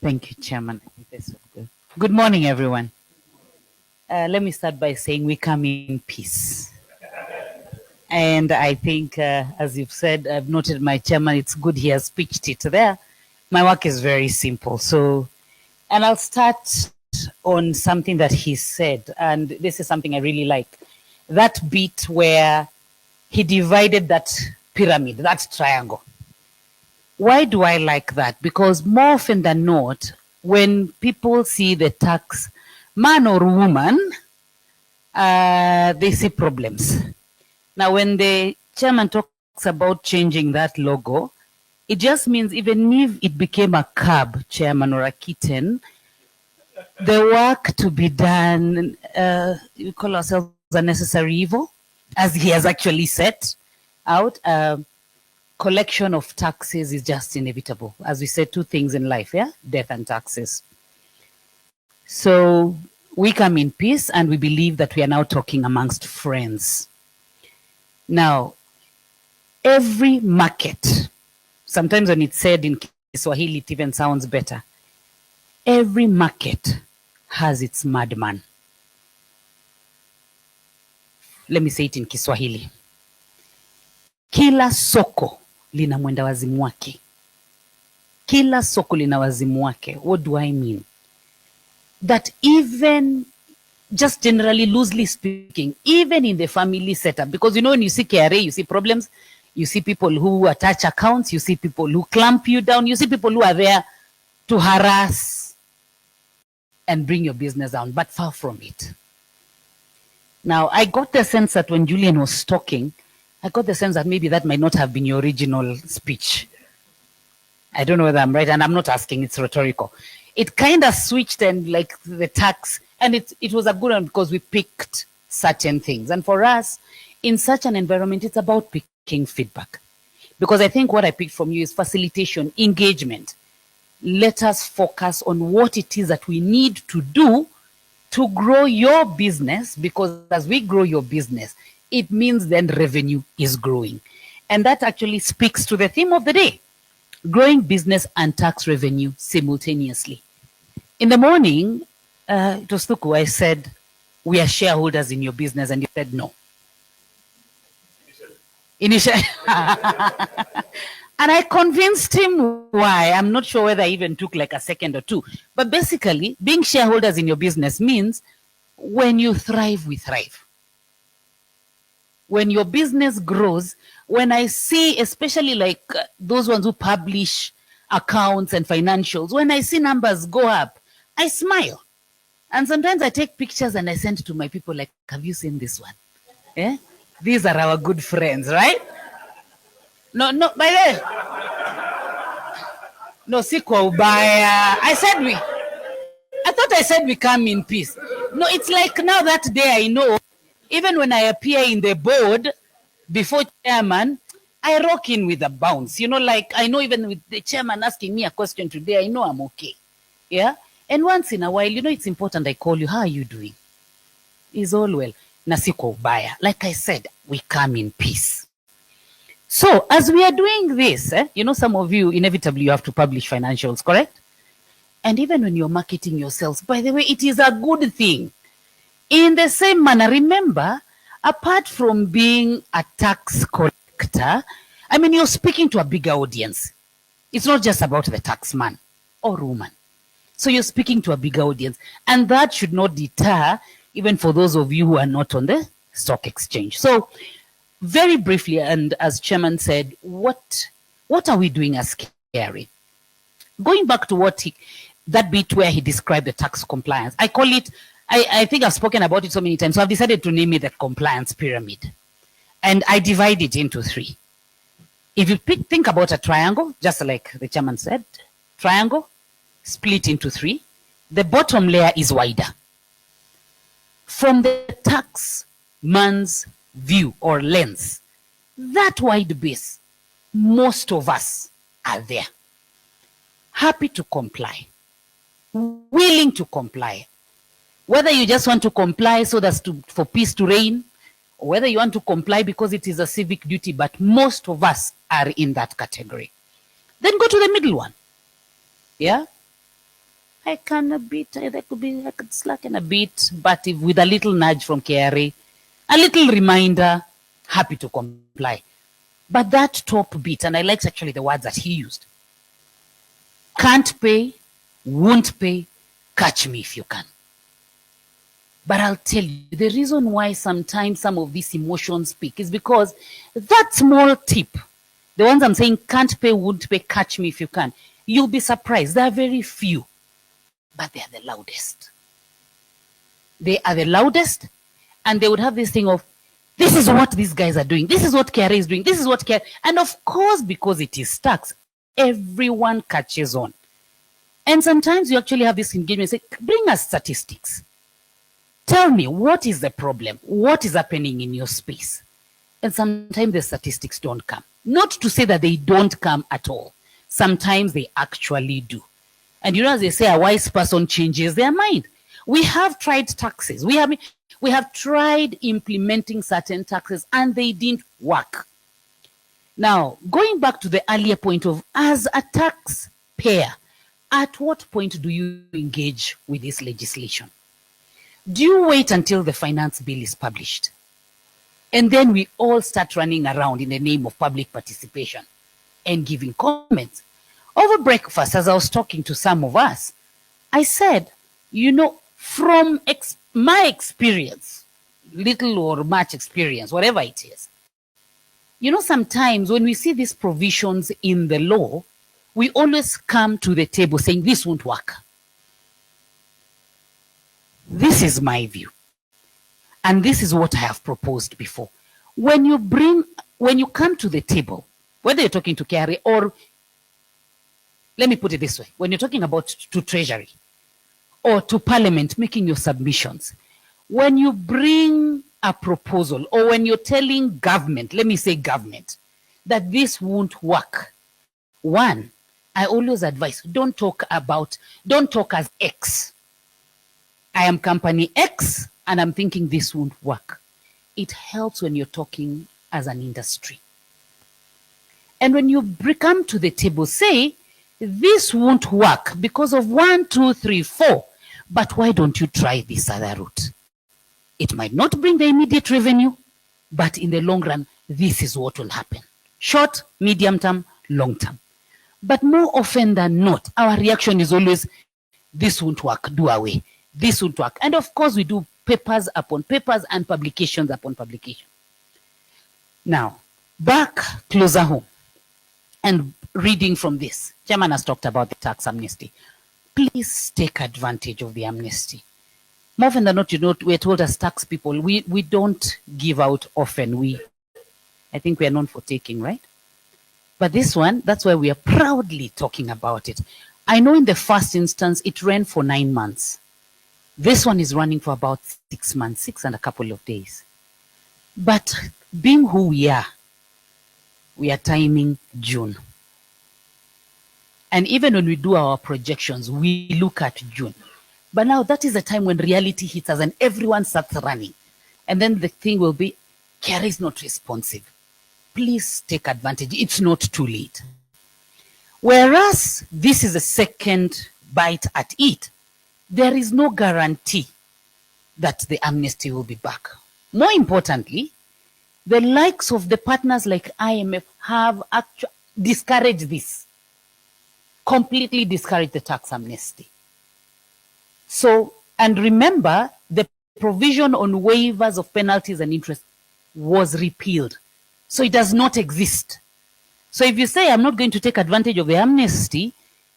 Thank you, Chairman. Good morning, everyone. Let me start by saying we come in peace. And I think, as you've said, I've noted my chairman, it's good he has pitched it there. My work is very simple. And I'll start on something that he said. And this is something I really like. That bit where he divided that pyramid, that triangle. Why do I like that? Because more often than not, when people see the tax man or woman, they see problems. Now, when the chairman talks about changing that logo, it just means even if it became a cub, chairman, or a kitten, the work to be done, we call ourselves a necessary evil, as he has actually set out. Collection of taxes is just inevitable. As we said, two things in life, yeah? Death and taxes. So we come in peace and we believe that we are now talking amongst friends. Now, every market, sometimes when it's said in Kiswahili, it even sounds better. Every market has its madman. Let me say it in Kiswahili. Kila soko lina mwenda wazimu wake. Kila soko lina wazimu wake. What do I mean? That even, just generally, loosely speaking, even in the family setup, because you know when you see KRA, you see problems, you see people who attach accounts, you see people who clamp you down, you see people who are there to harass and bring your business down, but far from it. Now, I got the sense that when Julian was talking, I got the sense that maybe that might not have been your original speech. I don't know whether I'm right, and I'm not asking, it's rhetorical. It kind of switched and like the tax, and it was a good one because we picked certain things. And for us, in such an environment, it's about picking feedback. Because I think what I picked from you is facilitation, engagement. Let us focus on what it is that we need to do to grow your business, because as we grow your business, it means then revenue is growing. And that actually speaks to the theme of the day, growing business and tax revenue simultaneously. In the morning, it was Tuku, I said, we are shareholders in your business, and you said no. Initially. And I convinced him why. I'm not sure whether I even took like a second or two. But basically, being shareholders in your business means when you thrive, we thrive. When your business grows, when I see, especially like those ones who publish accounts and financials, when I see numbers go up, I smile. And sometimes I take pictures and I send to my people like, have you seen this one? Yeah? These are our good friends, right? No, by the way. No, sikwa ubaya. I thought I said we come in peace. No, it's like now that day I know, even when I appear in the board before chairman, I rock in with a bounce. You know, like I know even with the chairman asking me a question today, I know I'm okay. Yeah? And once in a while, you know, it's important I call you, how are you doing? It's all well. Nasiko ubaya. Like I said, we come in peace. So as we are doing this, you know, some of you, inevitably you have to publish financials, correct? And even when you're marketing yourselves, by the way, it is a good thing. In the same manner, remember, apart from being a tax collector, I mean, you're speaking to a bigger audience. It's not just about the tax man or woman. So you're speaking to a bigger audience. And that should not deter, even for those of you who are not on the stock exchange. So very briefly, and as Chairman said, what are we doing as KRA? Going back to that bit where he described the tax compliance, I call it, I think I've spoken about it so many times, so I've decided to name it the compliance pyramid. And I divide it into three. If you think about a triangle, just like the chairman said, triangle, split into three. The bottom layer is wider. From the tax man's view or lens, that wide base, most of us are there. Happy to comply, willing to comply. Whether you just want to comply so that's for peace to reign, or whether you want to comply because it is a civic duty, but most of us are in that category. Then go to the middle one. Yeah? I can a bit, I could slacken a bit, but if with a little nudge from KRA, a little reminder, happy to comply. But that top bit, and I liked actually the words that he used, can't pay, won't pay, catch me if you can. But I'll tell you, the reason why sometimes some of these emotions speak is because that small tip, the ones I'm saying, can't pay, won't pay, catch me if you can, you'll be surprised. There are very few, but they are the loudest. They are the loudest, and they would have this thing of, this is what these guys are doing. This is what KRA is doing. This is what KRA, and of course, because it is tax, everyone catches on. And sometimes you actually have this engagement, say, bring us statistics. Tell me, what is the problem? What is happening in your space? And sometimes the statistics don't come. Not to say that they don't come at all. Sometimes they actually do. And you know, as they say, a wise person changes their mind. We have tried taxes. We have tried implementing certain taxes and they didn't work. Now, going back to the earlier point of, as a taxpayer, at what point do you engage with this legislation? Do you wait until the finance bill is published? And then we all start running around in the name of public participation and giving comments. Over breakfast, as I was talking to some of us, I said, you know, from my experience, little or much experience, whatever it is, you know, sometimes when we see these provisions in the law, we always come to the table saying this won't work. This is my view. And this is what I have proposed before. When you come to the table, whether you're talking to KRA or, let me put it this way, when you're talking about to Treasury or to Parliament making your submissions, when you bring a proposal or when you're telling government, let me say government, that this won't work, one, I always advise, don't talk as X. I am company X and I'm thinking this won't work. It helps when you're talking as an industry. And when you come to the table, say, this won't work because of 1, 2, 3, 4, but why don't you try this other route? It might not bring the immediate revenue, but in the long run, this is what will happen. Short, medium term, long term. But more often than not, our reaction is always, this won't work, do away. This won't work. And of course, we do papers upon papers and publications upon publication. Now, back closer home and reading from this. Chairman has talked about the tax amnesty. Please take advantage of the amnesty. More often than not, you know, we're told as tax people, we don't give out often. I think we are known for taking, right? But this one, that's why we are proudly talking about it. I know in the first instance, it ran for 9 months. This one is running for about 6 months, 6 and a couple of days. But being who we are timing June. And even when we do our projections, we look at June. But now that is the time when reality hits us and everyone starts running. And then the thing will be, KRA is not responsive. Please take advantage. It's not too late. Whereas this is a second bite at it, there is no guarantee that the amnesty will be back. More importantly, the likes of the partners like IMF have actually discouraged this, completely discouraged the tax amnesty. So, and remember, the provision on waivers of penalties and interest was repealed. So it does not exist. So if you say, I'm not going to take advantage of the amnesty,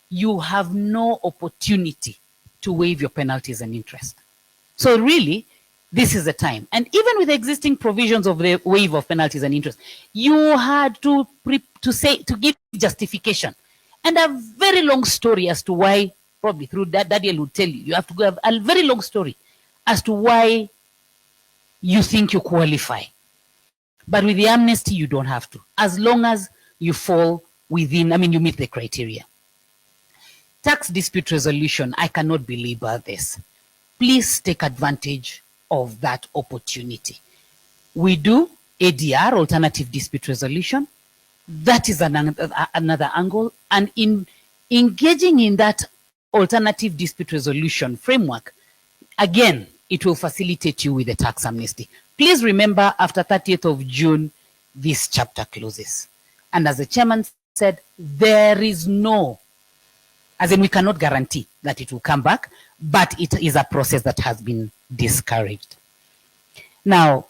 you have no opportunity to waive your penalties and interest. So really, this is the time. And even with the existing provisions of the waiver of penalties and interest, you had to give justification. And a very long story as to why, probably through that, Daniel would tell you, you have to have a very long story as to why you think you qualify. But with the amnesty, you don't have to, as long as you fall within, you meet the criteria. Tax dispute resolution, I cannot belabor this. Please take advantage of that opportunity. We do ADR, alternative dispute resolution. That is another angle. And in engaging in that alternative dispute resolution framework, again, it will facilitate you with the tax amnesty. Please remember, after 30th of June, this chapter closes. And as the chairman said, there is no, as in we cannot guarantee that it will come back, but it is a process that has been discouraged. Now,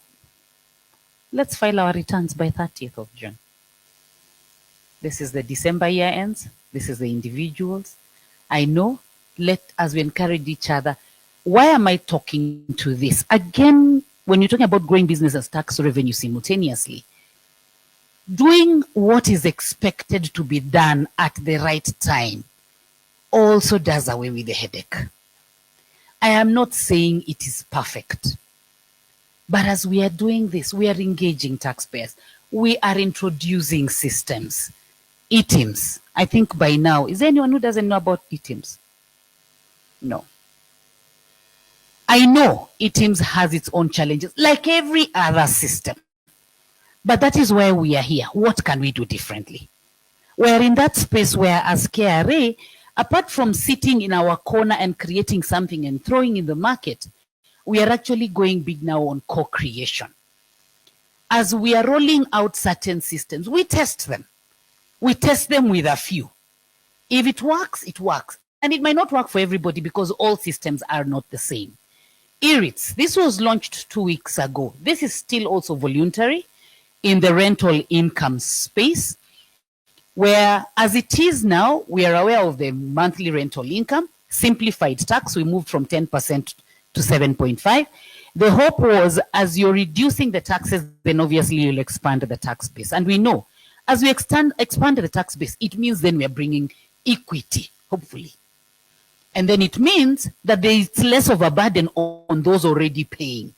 let's file our returns by 30th of June. This is the December year ends. This is the individuals. I know, as we encourage each other. Why am I talking to this? Again, when you're talking about growing business as tax revenue simultaneously, doing what is expected to be done at the right time also does away with the headache. I am not saying it is perfect, but as we are doing this, we are engaging taxpayers. We are introducing systems. ITIMs, I think by now, is there anyone who doesn't know about ITIMs? No. I know ITIMs has its own challenges, like every other system. But that is why we are here. What can we do differently? We're in that space where, as KRA, apart from sitting in our corner and creating something and throwing in the market, we are actually going big now on co-creation. As we are rolling out certain systems, we test them. We test them with a few. If it works, it works. And it might not work for everybody because all systems are not the same. iRiTs, this was launched 2 weeks ago. This is still also voluntary in the rental income space, where as it is now, we are aware of the monthly rental income, simplified tax, we moved from 10% to 7.5. The hope was, as you're reducing the taxes, then obviously you'll expand the tax base. And we know, as we expand the tax base, it means then we are bringing equity, hopefully. And then it means that there is less of a burden on those already paying.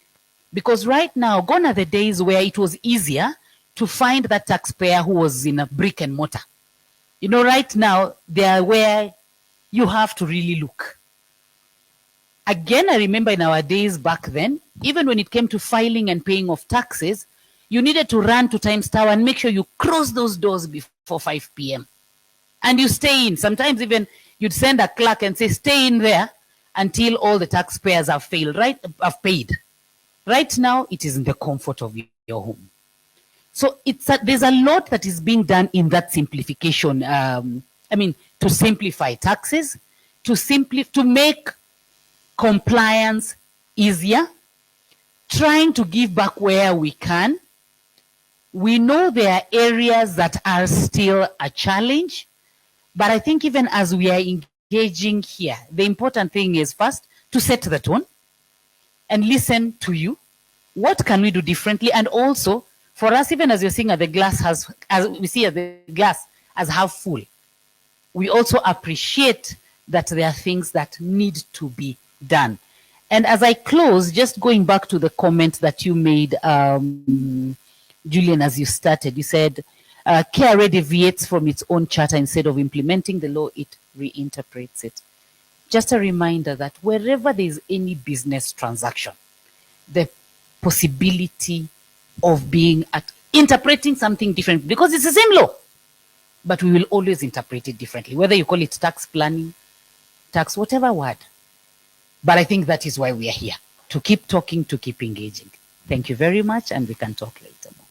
Because right now, gone are the days where it was easier to find that taxpayer who was in a brick and mortar. You know, right now, they are where you have to really look. Again, I remember in our days back then, even when it came to filing and paying of taxes, you needed to run to Times Tower and make sure you close those doors before 5 p.m. And you stay in. Sometimes even you'd send a clerk and say, stay in there until all the taxpayers have paid. Right now, it is in the comfort of your home. So there's a lot that is being done in that simplification. To simplify taxes, to make compliance easier, trying to give back where we can. We know there are areas that are still a challenge, but I think even as we are engaging here, the important thing is first to set the tone and listen to you. What can we do differently? And also, for us, even as you're seeing at the glass as we see at the glass as half full, we also appreciate that there are things that need to be done. And as I close, just going back to the comment that you made, Julian, as you started, you said KRA deviates from its own charter. Instead of implementing the law, it reinterprets it. Just a reminder that wherever there is any business transaction, the possibility of being interpreting something different, because it's the same law, but we will always interpret it differently, whether you call it tax planning, tax, whatever word. But I think that is why we are here, to keep talking, to keep engaging. Thank you very much, and we can talk later more.